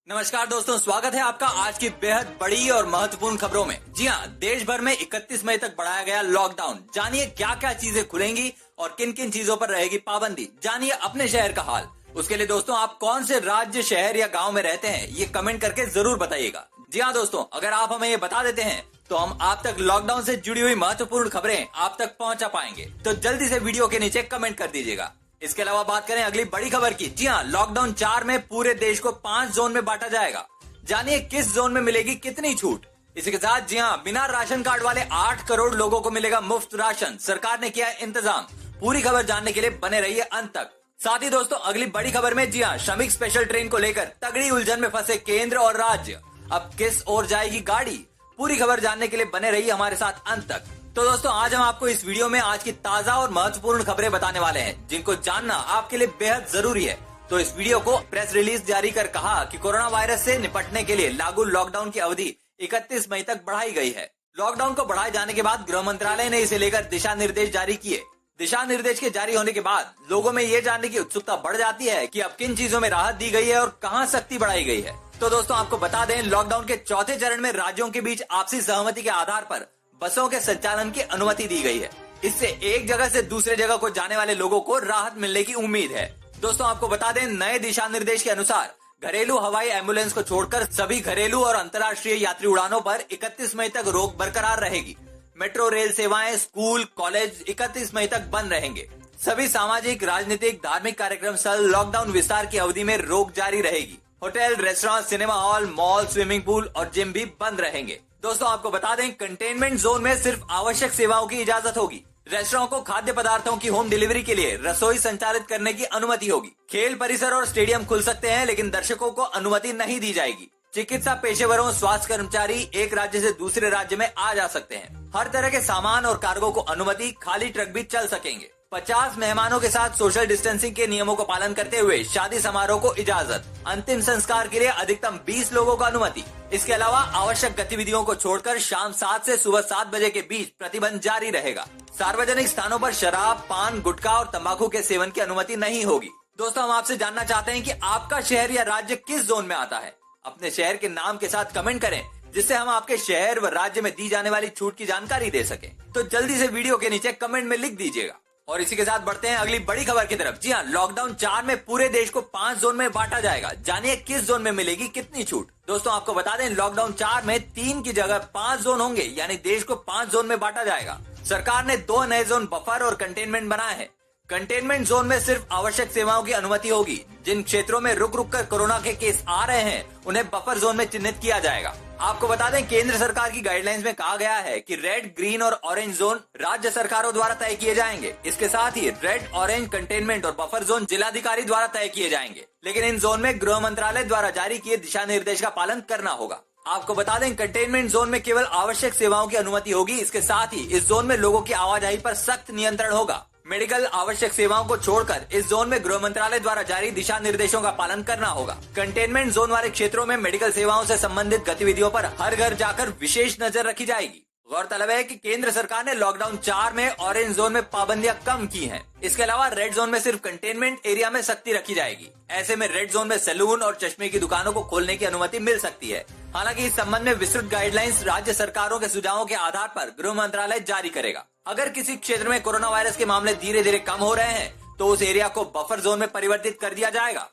नमस्कार दोस्तों, स्वागत है आपका आज की बेहद बड़ी और महत्वपूर्ण खबरों में। जी हाँ, देश भर में 31 मई तक बढ़ाया गया लॉकडाउन। जानिए क्या क्या चीजें खुलेंगी और किन किन चीजों पर रहेगी पाबंदी। जानिए अपने शहर का हाल। उसके लिए दोस्तों आप कौन से राज्य, शहर या गांव में रहते हैं ये कमेंट करके जरूर बताइएगा। जी हाँ दोस्तों, अगर आप हमें ये बता देते हैं तो हम आप तक लॉकडाउन से जुड़ी हुई महत्वपूर्ण खबरें आप तक पहुंचा पाएंगे। तो जल्दी से वीडियो के नीचे कमेंट कर दीजिएगा। इसके अलावा बात करें अगली बड़ी खबर की। जी हाँ, लॉकडाउन 4 में पूरे देश को 5 जोन में बांटा जाएगा। जानिए किस जोन में मिलेगी कितनी छूट। इसी के साथ जी हाँ, बिना राशन कार्ड वाले 8 करोड़ लोगों को मिलेगा मुफ्त राशन। सरकार ने किया इंतजाम। पूरी खबर जानने के लिए बने रहिए अंत तक। साथ ही दोस्तों अगली बड़ी खबर में जी हाँ, श्रमिक स्पेशल ट्रेन को लेकर तगड़ी उलझन में फंसे केंद्र और राज्य। अब किस ओर जाएगी गाड़ी, पूरी खबर जानने के लिए बने रहिए हमारे साथ अंत तक। तो दोस्तों आज हम आपको इस वीडियो में आज की ताजा और महत्वपूर्ण खबरें बताने वाले हैं जिनको जानना आपके लिए बेहद जरूरी है। तो इस वीडियो को प्रेस रिलीज जारी कर कहा कि कोरोना वायरस से निपटने के लिए लागू लॉकडाउन की अवधि 31 मई तक बढ़ाई गई है। लॉकडाउन को बढ़ाए जाने के बाद गृह मंत्रालय ने इसे लेकर दिशा निर्देश जारी किए। दिशा निर्देश के जारी होने के बाद लोगों में ये जानने की उत्सुकता बढ़ जाती है कि अब किन चीजों में राहत दी गई है और कहां सख्ती बढ़ाई गई है। तो दोस्तों आपको बता दें, लॉकडाउन के चौथे चरण में राज्यों के बीच आपसी सहमति के आधार पर बसों के संचालन की अनुमति दी गई है। इससे एक जगह से दूसरे जगह को जाने वाले लोगों को राहत मिलने की उम्मीद है। दोस्तों आपको बता दें, नए दिशा निर्देश के अनुसार घरेलू हवाई एम्बुलेंस को छोड़कर सभी घरेलू और अंतर्राष्ट्रीय यात्री उड़ानों पर 31 मई तक रोक बरकरार रहेगी। मेट्रो रेल सेवाएं, स्कूल, कॉलेज 31 मई तक बंद रहेंगे। सभी सामाजिक, राजनीतिक, धार्मिक कार्यक्रम स्थल लॉकडाउन विस्तार की अवधि में रोक जारी रहेगी। Hotel, restaurant, cinema hall, mall, swimming pool और जिम भी बंद रहेंगे। दोस्तों आपको बता दें, कंटेनमेंट जोन में सिर्फ आवश्यक सेवाओं की इजाजत होगी। रेस्टोरेंट को खाद्य पदार्थों की होम डिलीवरी के लिए रसोई संचालित करने की अनुमति होगी। खेल परिसर और स्टेडियम खुल सकते हैं लेकिन दर्शकों को अनुमति नहीं दी जाएगी। चिकित्सा पेशेवरों, स्वास्थ्य कर्मचारी एक राज्य से दूसरे राज्य में आ जा सकते हैं। हर तरह के सामान और कार्गो को अनुमति, खाली ट्रक भी चल सकेंगे। 50 मेहमानों के साथ सोशल डिस्टेंसिंग के नियमों को पालन करते हुए शादी समारोह को इजाजत। अंतिम संस्कार के लिए अधिकतम 20 लोगों को अनुमति। इसके अलावा आवश्यक गतिविधियों को छोड़कर शाम 7 से सुबह 7 बजे के बीच प्रतिबंध जारी रहेगा। सार्वजनिक स्थानों पर शराब, पान, गुटखा और तंबाकू के सेवन की अनुमति नहीं होगी। दोस्तों हम आपसे जानना चाहते हैं कि आपका शहर या राज्य किस जोन में आता है। अपने शहर के नाम के साथ कमेंट करें जिससे हम आपके शहर व राज्य में दी जाने वाली छूट की जानकारी दे सकें। तो जल्दी से वीडियो के नीचे कमेंट में लिख दीजिएगा। और इसी के साथ बढ़ते हैं अगली बड़ी खबर की तरफ। जी हाँ, लॉकडाउन 4 में पूरे देश को 5 जोन में बांटा जाएगा। जानिए किस जोन में मिलेगी कितनी छूट। दोस्तों आपको बता दें, लॉकडाउन 4 में 3 की जगह 5 जोन होंगे, यानी देश को 5 जोन में बांटा जाएगा। सरकार ने 2 नए जोन बफर और कंटेनमेंट बनाए हैं। कंटेनमेंट जोन में सिर्फ आवश्यक सेवाओं की अनुमति होगी। जिन क्षेत्रों में रुक रुक कर कोरोना के केस आ रहे हैं उन्हें बफर जोन में चिन्हित किया जाएगा। आपको बता दें, केंद्र सरकार की गाइडलाइंस में कहा गया है कि रेड, ग्रीन और ऑरेंज जोन राज्य सरकारों द्वारा तय किए जाएंगे। इसके साथ ही रेड, ऑरेंज, कंटेनमेंट और बफर जोन जिलाधिकारी द्वारा तय किए जाएंगे। लेकिन इन जोन में गृह मंत्रालय द्वारा जारी किए दिशा निर्देश का पालन करना होगा। आपको बता दें, कंटेनमेंट जोन में केवल आवश्यक सेवाओं की अनुमति होगी। इसके साथ ही इस जोन में लोगों की आवाजाही पर सख्त नियंत्रण होगा। मेडिकल आवश्यक सेवाओं को छोड़कर इस जोन में गृह मंत्रालय द्वारा जारी दिशा निर्देशों का पालन करना होगा। कंटेनमेंट जोन वाले क्षेत्रों में मेडिकल सेवाओं से संबंधित गतिविधियों पर हर घर जाकर विशेष नजर रखी जाएगी। गौरतलब है कि केंद्र सरकार ने लॉकडाउन 4 में ऑरेंज जोन में पाबंदियां कम की हैं। इसके अलावा रेड जोन में सिर्फ कंटेनमेंट एरिया में सख्ती रखी जाएगी। ऐसे में रेड जोन में सैलून और चश्मे की दुकानों को खोलने की अनुमति मिल सकती है। हालांकि इस संबंध में विस्तृत गाइडलाइंस राज्य सरकारों के सुझावों के आधार पर गृह मंत्रालय जारी करेगा। अगर किसी क्षेत्र में कोरोना वायरस के मामले धीरे धीरे कम हो रहे हैं तो उस एरिया को बफर जोन में परिवर्तित कर दिया जाएगा।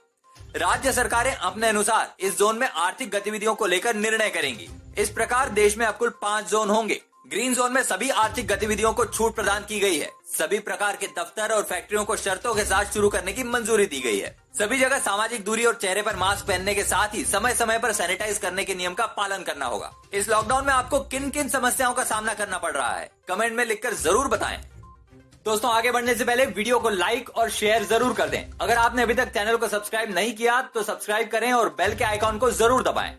राज्य सरकारें अपने अनुसार इस जोन में आर्थिक गतिविधियों को लेकर निर्णय करेंगी। इस प्रकार देश में अब कुल 5 जोन होंगे। ग्रीन जोन में सभी आर्थिक गतिविधियों को छूट प्रदान की गई है। सभी प्रकार के दफ्तर और फैक्ट्रियों को शर्तों के साथ शुरू करने की मंजूरी दी गई है। सभी जगह सामाजिक दूरी और चेहरे पर मास्क पहनने के साथ ही समय समय पर सैनिटाइज करने के नियम का पालन करना होगा। इस लॉकडाउन में आपको किन किन समस्याओं का सामना करना पड़ रहा है, कमेंट में लिखकर जरूर बताएं। दोस्तों आगे बढ़ने से पहले वीडियो को लाइक और शेयर जरूर कर दें। अगर आपने अभी तक चैनल को सब्सक्राइब नहीं किया तो सब्सक्राइब करें और बेल के आइकॉन को जरूर दबाएं।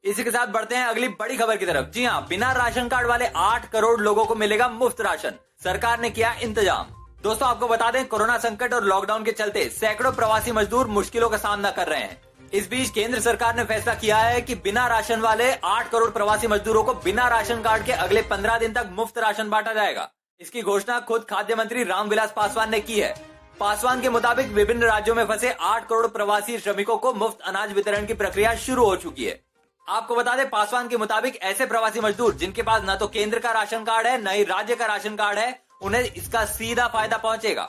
इसी के साथ बढ़ते हैं अगली बड़ी खबर की तरफ। जी हाँ, बिना राशन कार्ड वाले 8 करोड़ लोगों को मिलेगा मुफ्त राशन। सरकार ने किया इंतजाम। दोस्तों आपको बता दें, कोरोना संकट और लॉकडाउन के चलते सैकड़ों प्रवासी मजदूर मुश्किलों का सामना कर रहे हैं। इस बीच केंद्र सरकार ने फैसला किया है कि बिना राशन वाले 8 करोड़ प्रवासी मजदूरों को बिना राशन कार्ड के अगले 15 दिन तक मुफ्त राशन बांटा जाएगा। इसकी घोषणा खुद खाद्य मंत्री रामविलास पासवान ने की है। पासवान के मुताबिक विभिन्न राज्यों में फंसे 8 करोड़ प्रवासी श्रमिकों को मुफ्त अनाज वितरण की प्रक्रिया शुरू हो चुकी है। आपको बता दें, पासवान के मुताबिक ऐसे प्रवासी मजदूर जिनके पास न तो केंद्र का राशन कार्ड है न ही राज्य का राशन कार्ड है, उन्हें इसका सीधा फायदा पहुंचेगा।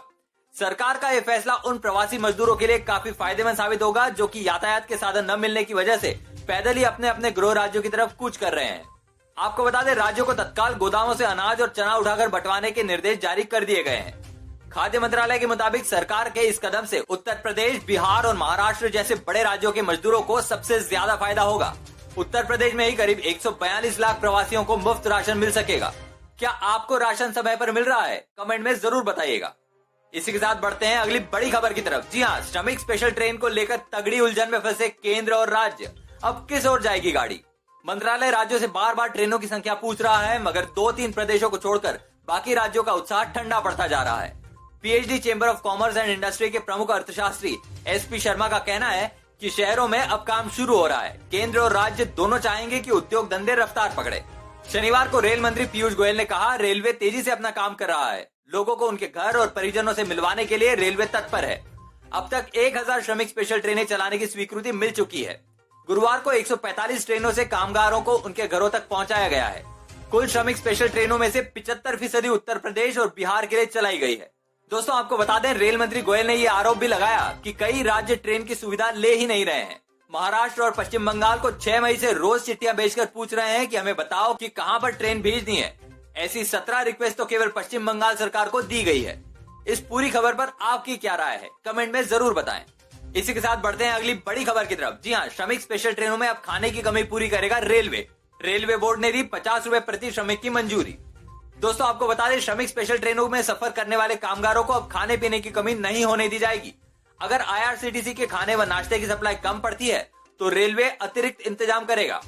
सरकार का यह फैसला उन प्रवासी मजदूरों के लिए काफी फायदेमंद साबित होगा जो कि यातायात के साधन न मिलने की वजह से पैदल ही अपने अपने गृह राज्यों की तरफ कूच कर रहे हैं। आपको बता दें, राज्यों को तत्काल गोदामों से अनाज और चना उठाकर बंटवाने के निर्देश जारी कर दिए गए हैं। खाद्य मंत्रालय के मुताबिक सरकार के इस कदम से उत्तर प्रदेश, बिहार और महाराष्ट्र जैसे बड़े राज्यों के मजदूरों को सबसे ज्यादा फायदा होगा। उत्तर प्रदेश में ही करीब 142 लाख प्रवासियों को मुफ्त राशन मिल सकेगा। क्या आपको राशन समय पर मिल रहा है? कमेंट में जरूर बताइएगा। इसी के साथ बढ़ते हैं अगली बड़ी खबर की तरफ। जी हाँ, श्रमिक स्पेशल ट्रेन को लेकर तगड़ी उलझन में फंसे केंद्र और राज्य। अब किस ओर जाएगी गाड़ी? मंत्रालय राज्यों से बार बार ट्रेनों की संख्या पूछ रहा है, मगर 2-3 प्रदेशों को छोड़कर बाकी राज्यों का उत्साह ठंडा पड़ता जा रहा है। PhD chamber of commerce and industry के प्रमुख अर्थशास्त्री एसपी शर्मा का कहना है कि शहरों में अब काम शुरू हो रहा है। केंद्र और राज्य दोनों चाहेंगे कि उद्योग धंधे रफ्तार पकड़े। शनिवार को रेल मंत्री पीयूष गोयल ने कहा, रेलवे तेजी से अपना काम कर रहा है। लोगों को उनके घर और परिजनों से मिलवाने के लिए रेलवे तत्पर है। अब तक 1000 श्रमिक स्पेशल ट्रेनें चलाने की स्वीकृति मिल चुकी है। गुरुवार को 145 ट्रेनों से कामगारों को उनके घरों तक पहुंचाया गया है। कुल श्रमिक स्पेशल ट्रेनों में से 75% उत्तर प्रदेश और बिहार के लिए चलाई गई है। दोस्तों, आपको बता दें, रेल मंत्री गोयल ने यह आरोप भी लगाया कि कई राज्य ट्रेन की सुविधा ले ही नहीं रहे हैं। महाराष्ट्र और पश्चिम बंगाल को 6 मई से रोज चिट्ठियां भेजकर पूछ रहे हैं कि हमें बताओ कि कहां पर ट्रेन भेजनी है। ऐसी 17 रिक्वेस्ट तो केवल पश्चिम बंगाल सरकार को दी गई है। इस पूरी खबर पर आपकी क्या राय है? कमेंट में जरूर बताएं। इसी के साथ बढ़ते हैं अगली बड़ी खबर की तरफ। जी हाँ, श्रमिक स्पेशल ट्रेनों में अब खाने की कमी पूरी करेगा रेलवे। रेलवे बोर्ड ने दी 50 रुपए प्रति श्रमिक की मंजूरी। दोस्तों, आपको बता दें, श्रमिक स्पेशल ट्रेनों में सफर करने वाले कामगारों को अब खाने पीने की कमी नहीं होने दी जाएगी। अगर आईआरसीटीसी के खाने व नाश्ते की सप्लाई कम पड़ती है तो रेलवे अतिरिक्त इंतजाम करेगा।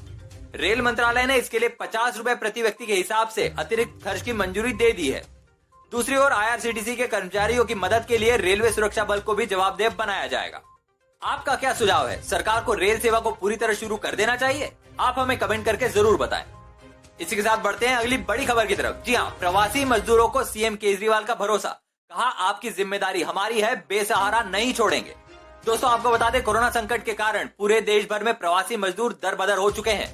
रेल मंत्रालय ने इसके लिए 50 रुपए प्रति व्यक्ति के हिसाब से अतिरिक्त खर्च की मंजूरी दे दी है। दूसरी ओर आईआरसीटीसी के कर्मचारियों की मदद के लिए रेलवे सुरक्षा बल को भी जवाबदेह बनाया जाएगा। आपका क्या सुझाव है? सरकार को रेल सेवा को पूरी तरह शुरू कर देना चाहिए? आप हमें कमेंट करके जरूर बताएं। इसी के साथ बढ़ते हैं अगली बड़ी खबर की तरफ। जी हाँ, प्रवासी मजदूरों को सीएम केजरीवाल का भरोसा। कहा, आपकी जिम्मेदारी हमारी है, बेसहारा नहीं छोड़ेंगे। दोस्तों, आपको बता दें, कोरोना संकट के कारण पूरे देश भर में प्रवासी मजदूर दर-बदर हो चुके हैं।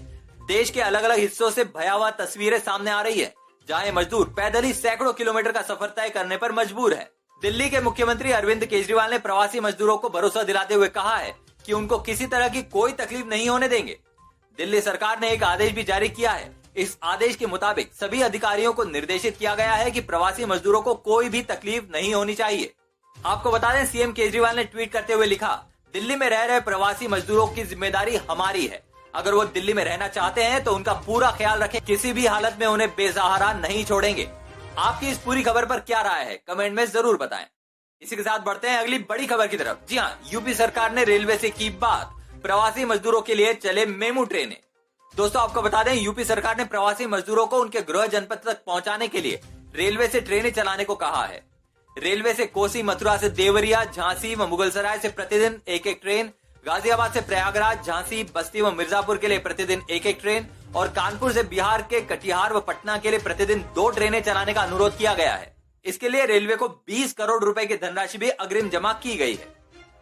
देश के अलग अलग हिस्सों से भयावह तस्वीरें सामने आ रही है, जहां ये मजदूर पैदल ही सैकड़ों किलोमीटर का सफर तय करने पर मजबूर है। दिल्ली के मुख्यमंत्री अरविंद केजरीवाल ने प्रवासी मजदूरों को भरोसा दिलाते हुए कहा है कि उनको किसी तरह की कोई तकलीफ नहीं होने देंगे। दिल्ली सरकार ने एक आदेश भी जारी किया है। इस आदेश के मुताबिक सभी अधिकारियों को निर्देशित किया गया है कि प्रवासी मजदूरों को कोई भी तकलीफ नहीं होनी चाहिए। आपको बता दें, सीएम केजरीवाल ने ट्वीट करते हुए लिखा, दिल्ली में रह रहे प्रवासी मजदूरों की जिम्मेदारी हमारी है। अगर वो दिल्ली में रहना चाहते हैं तो उनका पूरा ख्याल रखें, किसी भी हालत में उन्हें बेसहारा नहीं छोड़ेंगे। आपकी इस पूरी खबर पर क्या राय है? कमेंट में जरूर बताएं। इसी के साथ बढ़ते हैं अगली बड़ी खबर की तरफ। जी हाँ, यूपी सरकार ने रेलवे से की बात, प्रवासी मजदूरों के लिए चले मेमू ट्रेनें। दोस्तों, आपको बता दें, यूपी सरकार ने प्रवासी मजदूरों को उनके गृह जनपद तक पहुंचाने के लिए रेलवे से ट्रेनें चलाने को कहा है। रेलवे से कोसी, मथुरा से देवरिया, झांसी व मुगलसराय से प्रतिदिन एक एक ट्रेन, गाजियाबाद से प्रयागराज, झांसी, बस्ती व मिर्जापुर के लिए प्रतिदिन एक एक ट्रेन और कानपुर से बिहार के कटिहार व पटना के लिए प्रतिदिन 2 ट्रेनें चलाने का अनुरोध किया गया है। इसके लिए रेलवे को 20 करोड़ रुपए की धनराशि भी अग्रिम जमा की गई है।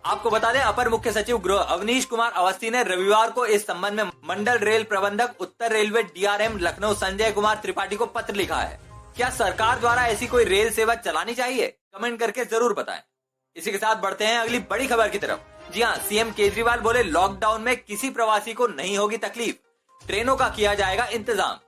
आपको बता दें, अपर मुख्य सचिव गृह अवनीश कुमार अवस्थी ने रविवार को इस संबंध में मंडल रेल प्रबंधक उत्तर रेलवे डीआरएम लखनऊ संजय कुमार त्रिपाठी को पत्र लिखा है। क्या सरकार द्वारा ऐसी कोई रेल सेवा चलानी चाहिए? कमेंट करके जरूर बताएं। इसी के साथ बढ़ते हैं अगली बड़ी खबर की तरफ। जी हाँ, सीएम केजरीवाल बोले, लॉकडाउन में किसी प्रवासी को नहीं होगी तकलीफ, ट्रेनों का किया जाएगा इंतजाम।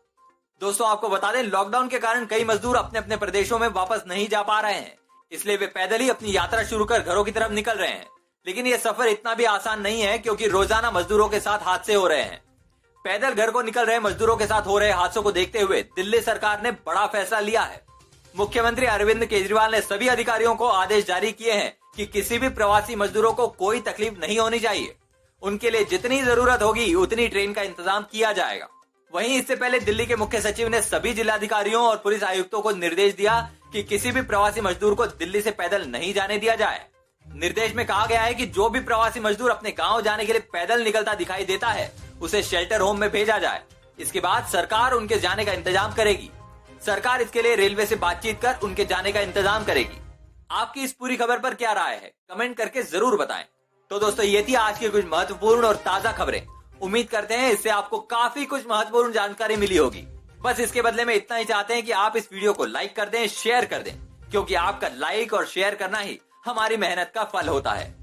दोस्तों, आपको बता दें, लॉकडाउन के कारण कई मजदूर अपने अपने प्रदेशों में वापस नहीं जा पा रहे हैं, इसलिए वे पैदल ही अपनी यात्रा शुरू कर घरों की तरफ निकल रहे हैं। लेकिन ये सफर इतना भी आसान नहीं है, क्योंकि रोजाना मजदूरों के साथ हादसे हो रहे हैं। पैदल घर को निकल रहे मजदूरों के साथ हो रहे हादसों को देखते हुए दिल्ली सरकार ने बड़ा फैसला लिया है। मुख्यमंत्री अरविंद केजरीवाल ने सभी अधिकारियों को आदेश जारी किए हैं कि किसी भी प्रवासी मजदूरों को कोई तकलीफ नहीं होनी चाहिए। उनके लिए जितनी जरूरत होगी उतनी ट्रेन का इंतजाम किया जाएगा। वहीं इससे पहले दिल्ली के मुख्य सचिव ने सभी जिलाधिकारियों और पुलिस आयुक्तों को निर्देश दिया कि किसी भी प्रवासी मजदूर को दिल्ली से पैदल नहीं जाने दिया जाए। निर्देश में कहा गया है कि जो भी प्रवासी मजदूर अपने गांव जाने के लिए पैदल निकलता दिखाई देता है, उसे शेल्टर होम में भेजा जाए। इसके बाद सरकार उनके जाने का इंतजाम करेगी। सरकार इसके लिए रेलवे से बातचीत कर उनके जाने का इंतजाम करेगी। आपकी इस पूरी खबर पर क्या राय है, कमेंट करके जरूर बताएं। तो दोस्तों, ये थी आज की कुछ महत्वपूर्ण और ताजा खबरें। उम्मीद करते हैं इससे आपको काफी कुछ महत्वपूर्ण जानकारी मिली होगी। बस इसके बदले में इतना ही चाहते हैं कि आप इस वीडियो को लाइक कर दें, शेयर कर दें, क्योंकि आपका लाइक और शेयर करना ही हमारी मेहनत का फल होता है।